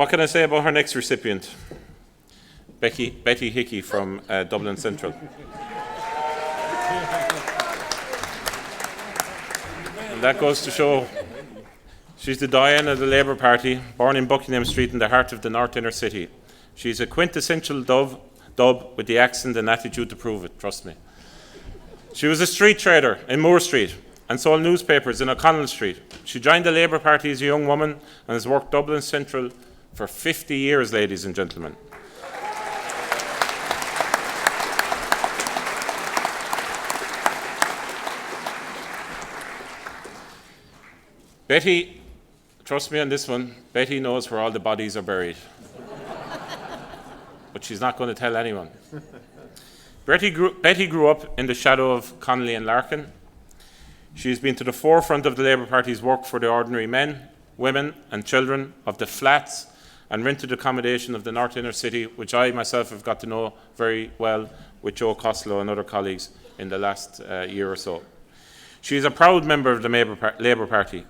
What can I say about her next recipient? Betty Hickey from Dublin Central. And that goes to show she's the Diana of the Labour Party, born in Buckingham Street in the heart of the North Inner City. She's a quintessential dub with the accent and attitude to prove it, trust me. She was a street trader in Moore Street and sold newspapers in O'Connell Street. She joined the Labour Party as a young woman and has worked Dublin Central for 50 years, ladies and gentlemen. Betty, trust me on this one, Betty knows where all the bodies are buried. But she's not going to tell anyone. Betty grew up in the shadow of Connolly and Larkin. She's been to the forefront of the Labour Party's work for the ordinary men, women and children of the flats and rented accommodation of the North Inner City, which I myself have got to know very well with Joe Costello and other colleagues in the last year or so. She is a proud member of the Labour Party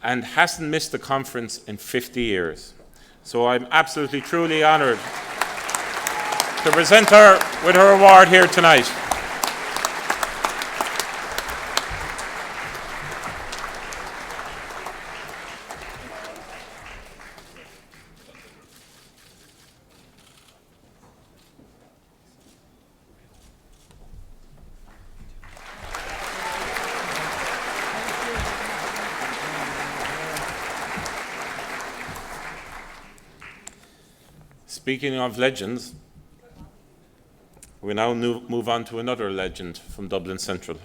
and hasn't missed a conference in 50 years. So I'm absolutely, truly honoured to present her with her award here tonight. Speaking of legends, we now move on to another legend from Dublin Central.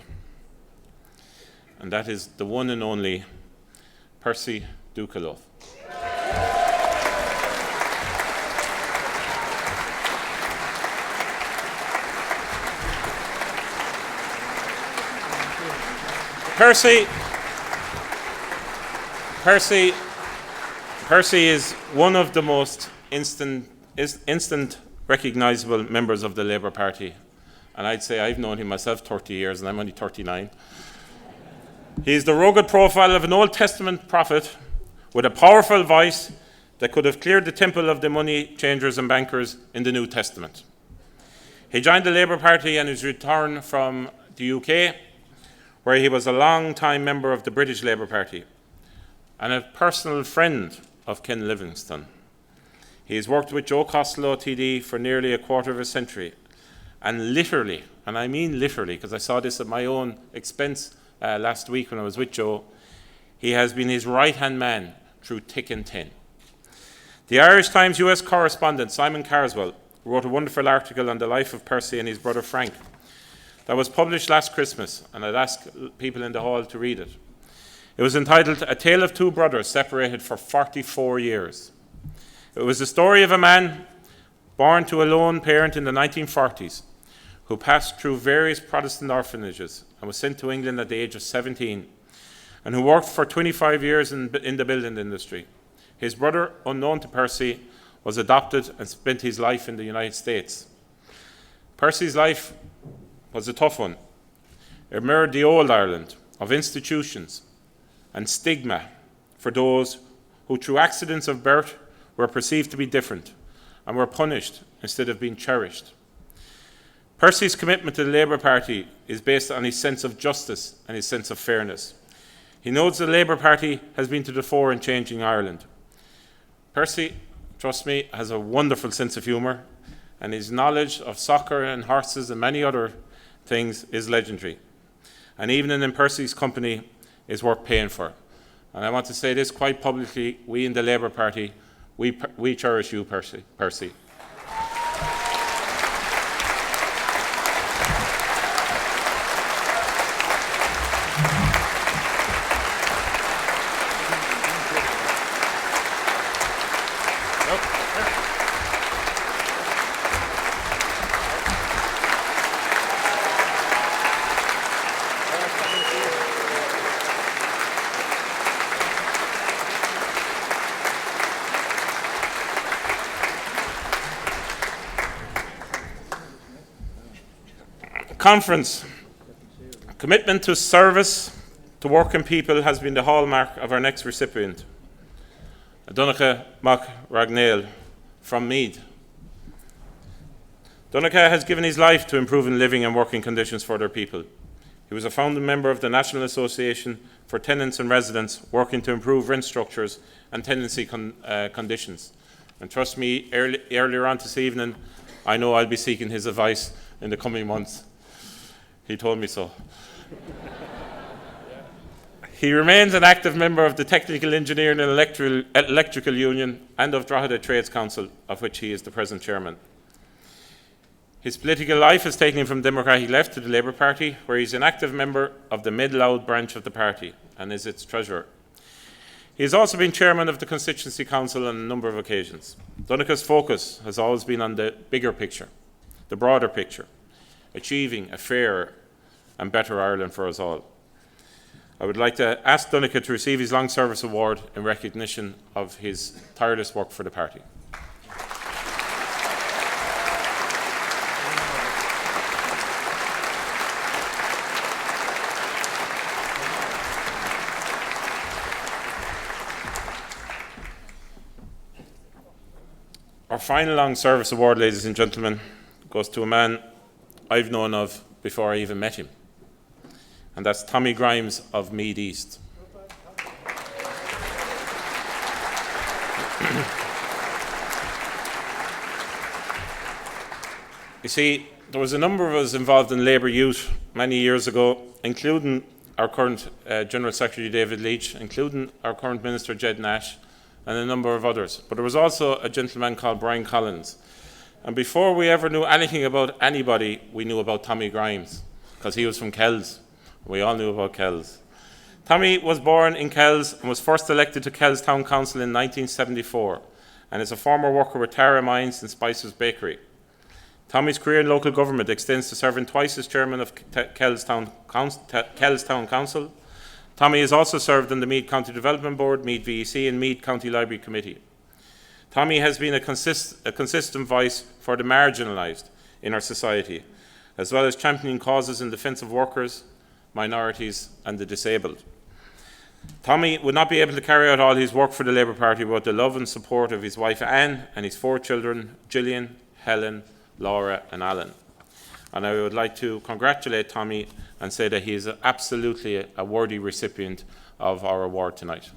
And that is the one and only Percy Dukalov. Percy is one of the most instant recognisable members of the Labour Party. And I'd say I've known him myself 30 years and I'm only 39. He's the rugged profile of an Old Testament prophet with a powerful voice that could have cleared the temple of the money changers and bankers in the New Testament. He joined the Labour Party on his return from the UK, where he was a long-time member of the British Labour Party and a personal friend of Ken Livingstone. He has worked with Joe Costello TD for nearly a quarter of a century. And literally, and I mean literally, because I saw this at my own expense last week when I was with Joe, he has been his right-hand man through thick and thin. The Irish Times US correspondent Simon Carswell wrote a wonderful article on the life of Percy and his brother Frank that was published last Christmas, and I'd ask people in the hall to read it. It was entitled A Tale of Two Brothers Separated for 44 Years. It was the story of a man born to a lone parent in the 1940s who passed through various Protestant orphanages and was sent to England at the age of 17 and who worked for 25 years in the building industry. His brother, unknown to Percy, was adopted and spent his life in the United States. Percy's life was a tough one. It mirrored the old Ireland of institutions and stigma for those who, through accidents of birth, were perceived to be different and were punished instead of being cherished. Percy's commitment to the Labour Party is based on his sense of justice and his sense of fairness. He knows the Labour Party has been to the fore in changing Ireland. Percy, trust me, has a wonderful sense of humour, and his knowledge of soccer and horses and many other things is legendary. And even in Percy's company is worth paying for. And I want to say this quite publicly, we in the Labour Party, we cherish you, Percy. Conference. Commitment to service to working people has been the hallmark of our next recipient. Donncha Mac Ragnale from Meath. Donncha has given his life to improving living and working conditions for their people. He was a founding member of the National Association for Tenants and Residents, working to improve rent structures and tenancy conditions. And trust me, earlier on this evening, I know I'll be seeking his advice in the coming months. He told me so. He remains an active member of the Technical Engineering and Electrical Union and of Drogheda Trades Council, of which he is the present chairman. His political life has taken him from Democratic Left to the Labour Party, where he is an active member of the Mid-Louth branch of the party and is its treasurer. He has also been chairman of the Constituency Council on a number of occasions. Donncha's focus has always been on the bigger picture, the broader picture, achieving a fairer and better Ireland for us all. I would like to ask Donncha to receive his Long Service Award in recognition of his tireless work for the party. Our final Long Service Award, ladies and gentlemen, goes to a man I've known of before I even met him, and that's Tommy Grimes of Meath East. You see, there was a number of us involved in Labour Youth many years ago, including our current General Secretary David Leach, including our current Minister Jed Nash, and a number of others. But there was also a gentleman called Brian Collins. And before we ever knew anything about anybody, we knew about Tommy Grimes, because he was from Kells. We all knew about Kells. Tommy was born in Kells and was first elected to Kells Town Council in 1974, and is a former worker with Tara Mines and Spicer's Bakery. Tommy's career in local government extends to serving twice as chairman of Kells Town Council. Tommy has also served on the Meath County Development Board, Meath VEC and Meath County Library Committee. Tommy has been a consistent voice for the marginalised in our society, as well as championing causes in defence of workers, minorities and the disabled. Tommy would not be able to carry out all his work for the Labour Party without the love and support of his wife Anne and his 4 children, Gillian, Helen, Laura and Alan. And I would like to congratulate Tommy and say that he is absolutely a worthy recipient of our award tonight.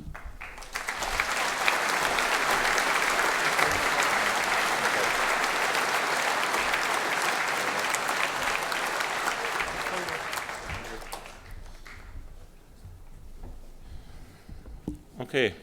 Okay.